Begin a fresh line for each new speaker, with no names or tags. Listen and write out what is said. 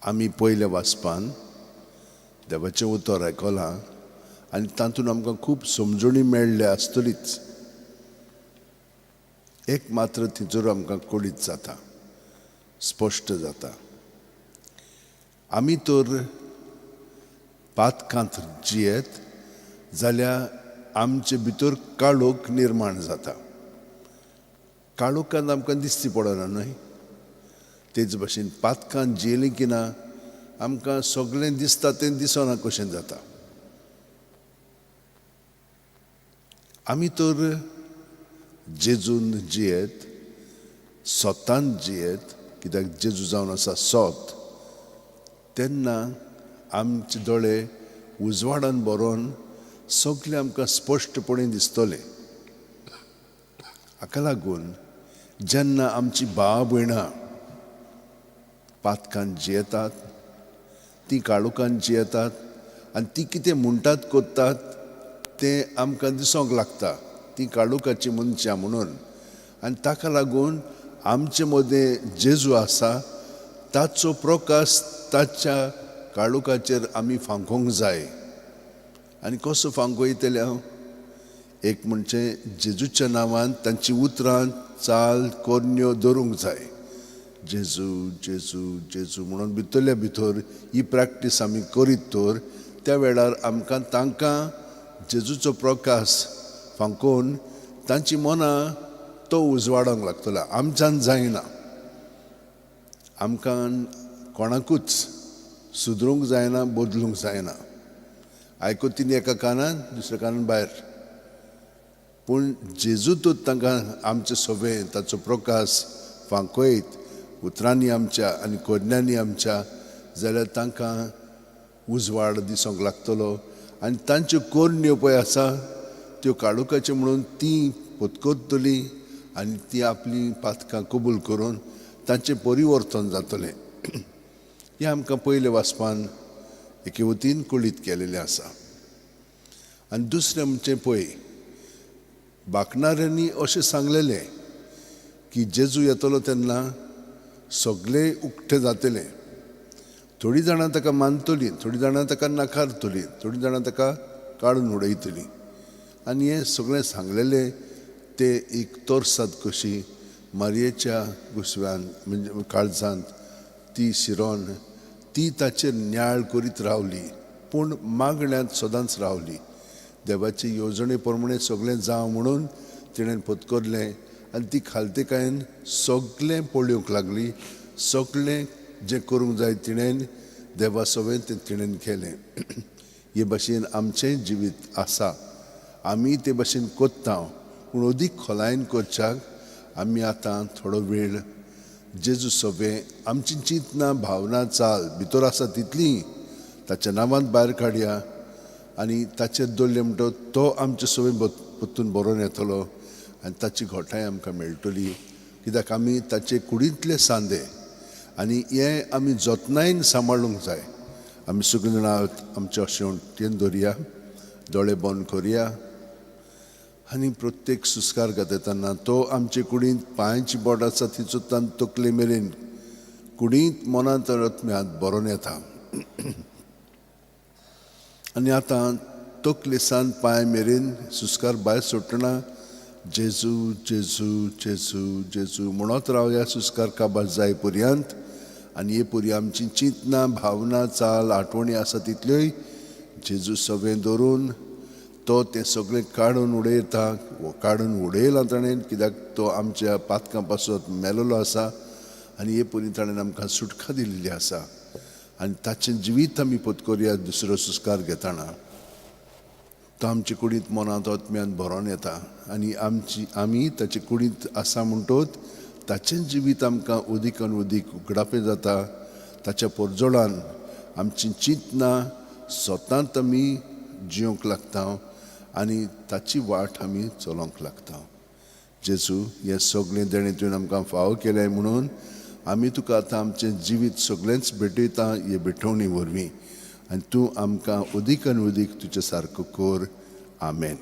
आमी पयल्या वाचपान देवाचें उतर आयकलां आनी तातूंत आमकां खूब समजणी मेळ्ळ्या आसतलीच. एक मात्र तिचोर आमकां कळीत जाता, स्पश्ट जाता. आमी तर पातकांत जियेत जाल्यार आमचे भितर काळोख निर्माण जाता. काळोखांत आमकां दिसती पडना न्हय. तेच भाशेन पातकांत जियेलीं की ना आमकां सगळें दिसता तें दिसना कशें जाता. आमी तर जेजून जियेत, सोतान जियेत, कित्याक जेजू जावन आसा सोत, तेन्ना आमचे दोळे उजवाडान भरोन सगळें आमकां स्पश्टपणे दिसतलें. हाका लागून जेन्ना आमची भाव भयणां पातकांत जियेतात, ती काळोखांत जियेतात आनी ती कितें म्हणटात कोत्तात तें आमकां दिसोंक लागता. ती काळोखाची मनशां म्हणून. आनी ताका लागून आमचे मदें जेजू आसा ताचो प्रकाश ताच्या काळोखाचेर आमी फांकोवंक जाय. आनी कसो फांकयतले हांव? एक म्हणजे जेजूच्या नांवान तांची उतरां चाल कोन्यो धरूंक जाय. जेजू जेजू जेजू म्हणून भितरल्या भितर ही प्रॅक्टीस आमी करीत तर त्या वेळार आमकां तांकां जेजूचो प्रकाश फांकोवन तांची मनां तो उजवाडोंक लागतलो. आमच्यान जायना. आमकां कोणाकूच सुदरूंक जायना, बदलूंक जायना. आयकोतीन एका कानान दुसऱ्या कानान भायर. पूण जेजूतूच तांकां आमचे सवें ताचो प्रकाश फांकयत उतरांनी आमच्या आनी कोन्यांनी आमच्या, जाल्यार तांकां उजवाड दिसोंक लागतलो. आनी तांच्यो कोन्यो पळय आसा त्यो काळोखाच्यो म्हणून ती potkottली आनी ती आपली पातकां कबूल करून तांचें परिवर्तन जातलें. हें आमकां पयले वाचपान एके वतीन कळीत केलेलें आसा. आनी दुसरें म्हणजे पळय, बाकणाऱ्यांनी अशें सांगलेलें की जेजू येतलो तेन्ना सगळें उक्तें जातलें. थोडीं जाणां ताका मानतलीं, थोडीं जाणां ताका नाकारतलीं, थोडीं जाणां ताका काडून उडयतलीं. आनी हें सगळें सांगलेलें तें एक तोर्साद कशी मारयेच्या घुसव्यान म्हणजे काळजांत ती शिरोन ती ताचेर न्याळ करीत रावली, पूण मागण्यांत सदांच रावली. देवाचे येवजणे प्रमाणे सगळें जावं म्हणून तिणें पत्करलें आनी ती खालतेकायेन सगळें पळोवंक लागली. सगळें जें करूंक जाय तिणें देवा सवें तें तिणें केलें. हे भाशेन आमचें जिवीत आसा. आमी ते भाशेन कोत्ता, पूण अदीक खोलायेन करच्याक आमी आतां थोडो वेळ जेजू सवें आमची चिंतना भावना चाल भितर आसा तितली ताच्या नांवांत भायर काडया आनी ताचेर दवरलें म्हणटो तो आमचे सवें परतून बरोवन येतलो आनी ताची घोटाय आमकां मेळटली. कित्याक आमी ताचे कुडींतले सांदे आनी हें आमी जतनायेन सांबाळूंक जाय. आमी सगळीं जाणां आमचे अशें दवरया, दोळे बंद करया आनी प्रत्येक सुस्कार घेतना तो आमचे कुडींत पांयाची बोट आसा तितूंतल्यान तकले मेरेन कुडींत मनांत आत्म्यांत बरोवन येता. आनी आतां तकलेसान पांय मेरेन सुस्कार भायर सोडटना जेजू जेजू जेजू जेजू म्हणत रावया सुस्कार काबार जाय पर्यंत. आनी हे परी आमची चिंतना भावना चाल आठवणी आसा तितल्योय जेजू सवें धरून तो तें सगळें काडून उडयता. काडून उडयलां ताणें, कित्याक तो आमच्या पातकां पासून मेलोलो आसा आनी हे परी ताणें आमकां सुटका दिल्ली आसा. आनी ताचें जिवीत आमी पत्करया दुसरो सुस्कार घेतना. तो आमचे कुडींत मनांत आत्म्यांत भरोवन येता आनी आमी ताचे कुडींत आसा म्हणटोच ताचें जिवीत आमकां उदीकान उदीक उगडापें जाता. ताच्या परजोळान आमची चिंतना स्वतांत आमी जियोंक लागता आनी ताची वाट आमी चलोवंक लागता. जेजू हें सगळें देणें तुवें आमकां फावो केलें म्हणून आमी तुका आतां आमचें जिवीत सगळेंच भेटयता हे भेटोवणी वरवीं. आनी तूं आमकां उदीक आनी उदीक तुजे सारको कर. आमेन.